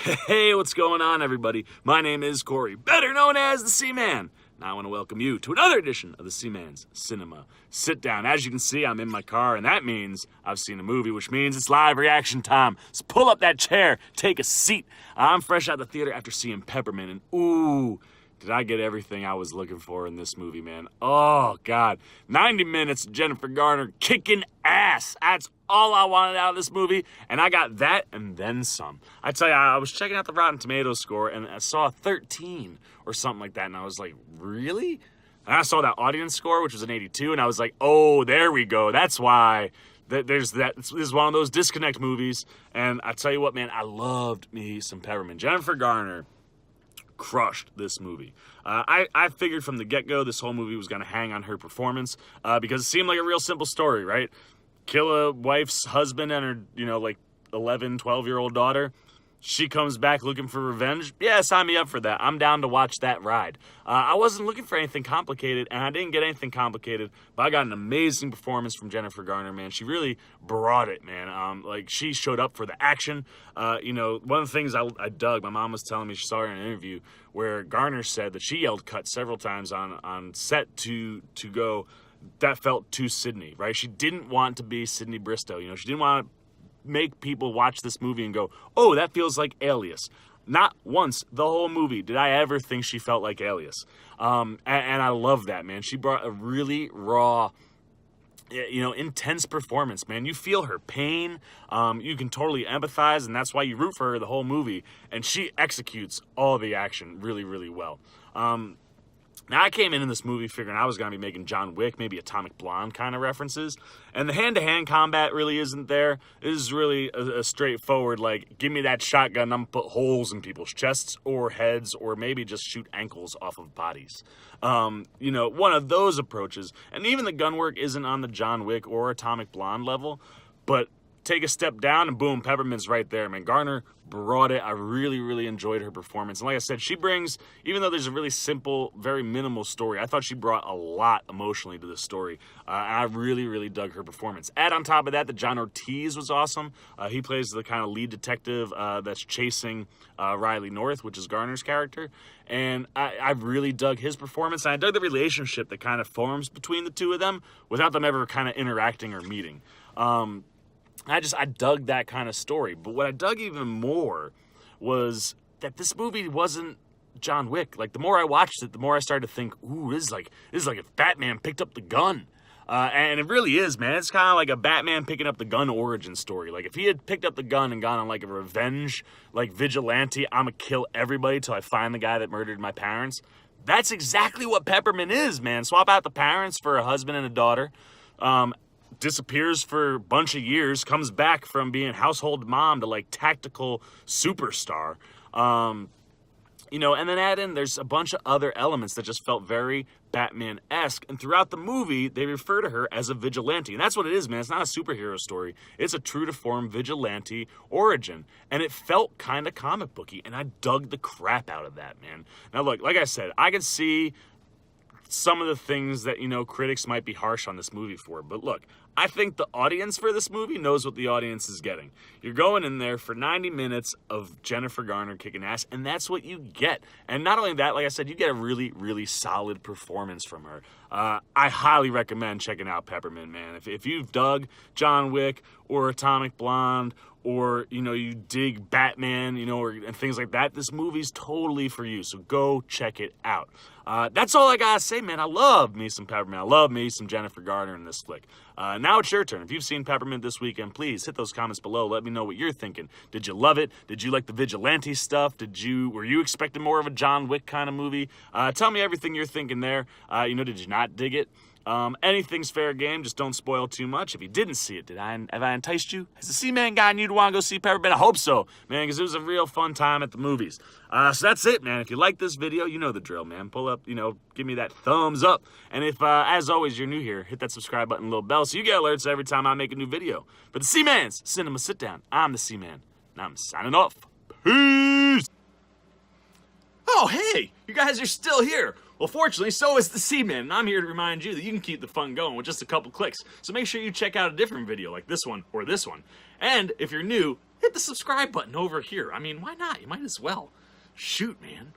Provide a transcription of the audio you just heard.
Hey, what's going on, everybody? My name is Corey, better known as the Seaman. Now I want to welcome you to another edition of the Seaman's Cinema Sit Down. As you can see, I'm in my car, and that means I've seen a movie, which means it's live reaction time. So pull up that chair, take a seat. I'm fresh out the theater after seeing Peppermint, and ooh, did I get everything I was looking for in this movie, man. Oh, God. 90 minutes, Jennifer Garner kicking ass. That's all I wanted out of this movie, and I got that and then some. I tell you, I was checking out the Rotten Tomatoes score, and I saw 13 or something like that, and I was like, really? And I saw that audience score, which was an 82, and I was like, oh, there we go. That's why there's that. This is one of those disconnect movies, and I tell you what, man, I loved me some Peppermint. Jennifer Garner crushed this movie. I figured from the get-go this whole movie was going to hang on her performance because it seemed like a real simple story, right? Kill a wife's husband and her, like 11, 12-year-old daughter. She comes back looking for revenge. Yeah, sign me up for that. I'm down to watch that ride. I wasn't looking for anything complicated, and I didn't get anything complicated, but I got an amazing performance from Jennifer Garner, man. She really brought it, man. She showed up for the action. One of the things I dug, my mom was telling me, she saw her in an interview, where Garner said that she yelled cut several times on set to go, that felt too Sydney, right? She didn't want to be Sydney Bristow. She didn't want to make people watch this movie and go, oh, that feels like Alias. Not once the whole movie did I ever think she felt like Alias. And I love that, man. She brought a really raw, intense performance, man. You feel her pain. You can totally empathize, and that's why you root for her the whole movie. And she executes all the action really, really well. Now, I came in this movie figuring I was going to be making John Wick, maybe Atomic Blonde kind of references. And the hand-to-hand combat really isn't there. It is really a straightforward, give me that shotgun, I'm going to put holes in people's chests or heads or maybe just shoot ankles off of bodies. One of those approaches. And even the gun work isn't on the John Wick or Atomic Blonde level, but take a step down and boom, Peppermint's right there, man. Garner brought it. I really, really enjoyed her performance. And like I said, she brings, even though there's a really simple, very minimal story, I thought she brought a lot emotionally to the story. I really, really dug her performance. Add on top of that, John Ortiz was awesome. He plays the kind of lead detective that's chasing Riley North, which is Garner's character. And I really dug his performance. And I dug the relationship that kind of forms between the two of them without them ever kind of interacting or meeting. I dug that kind of story. But what I dug even more was that this movie wasn't John Wick. The more I watched it, the more I started to think, ooh, this is like if Batman picked up the gun. And it really is, man. It's kind of like a Batman picking up the gun origin story. If he had picked up the gun and gone on a revenge, vigilante, I'm gonna kill everybody till I find the guy that murdered my parents. That's exactly what Peppermint is, man. Swap out the parents for a husband and a daughter. Disappears for a bunch of years, comes back from being household mom to tactical superstar. And then add in, there's a bunch of other elements that just felt very Batman-esque. And throughout the movie, they refer to her as a vigilante. And that's what it is, man. It's not a superhero story. It's a true-to-form vigilante origin. And it felt kind of comic booky. And I dug the crap out of that, man. Now, look, like I said, I can see some of the things that, critics might be harsh on this movie for. But look, I think the audience for this movie knows what the audience is getting. You're going in there for 90 minutes of Jennifer Garner kicking ass, and that's what you get. And not only that, like I said, you get a really, really solid performance from her. I highly recommend checking out Peppermint, man. If you've dug John Wick or Atomic Blonde or, you dig Batman, and things like that, this movie's totally for you. So go check it out. That's all I gotta say, man. I love me some Peppermint. I love me some Jennifer Garner in this flick. Now it's your turn. If you've seen Peppermint this weekend, please hit those comments below. Let me know what you're thinking. Did you love it? Did you like the vigilante stuff? Were you expecting more of a John Wick kind of movie? Tell me everything you're thinking there. Did you not dig it? Anything's fair game, just don't spoil too much. If you didn't see it, have I enticed you? Has the Seaman gotten you to want to go see Peppermint? I hope so, man, because it was a real fun time at the movies. So that's it, man. If you like this video, you know the drill, man. Pull up, give me that thumbs up. And if, as always, you're new here, hit that subscribe button, little bell, so you get alerts every time I make a new video. But the Seaman's Cinema Sit Down. I'm the Seaman, and I'm signing off. Peace! Oh, hey, you guys are still here. Well, fortunately, so is the Seaman, and I'm here to remind you that you can keep the fun going with just a couple clicks. So make sure you check out a different video like this one or this one. And if you're new, hit the subscribe button over here. I mean, why not? You might as well. Shoot, man.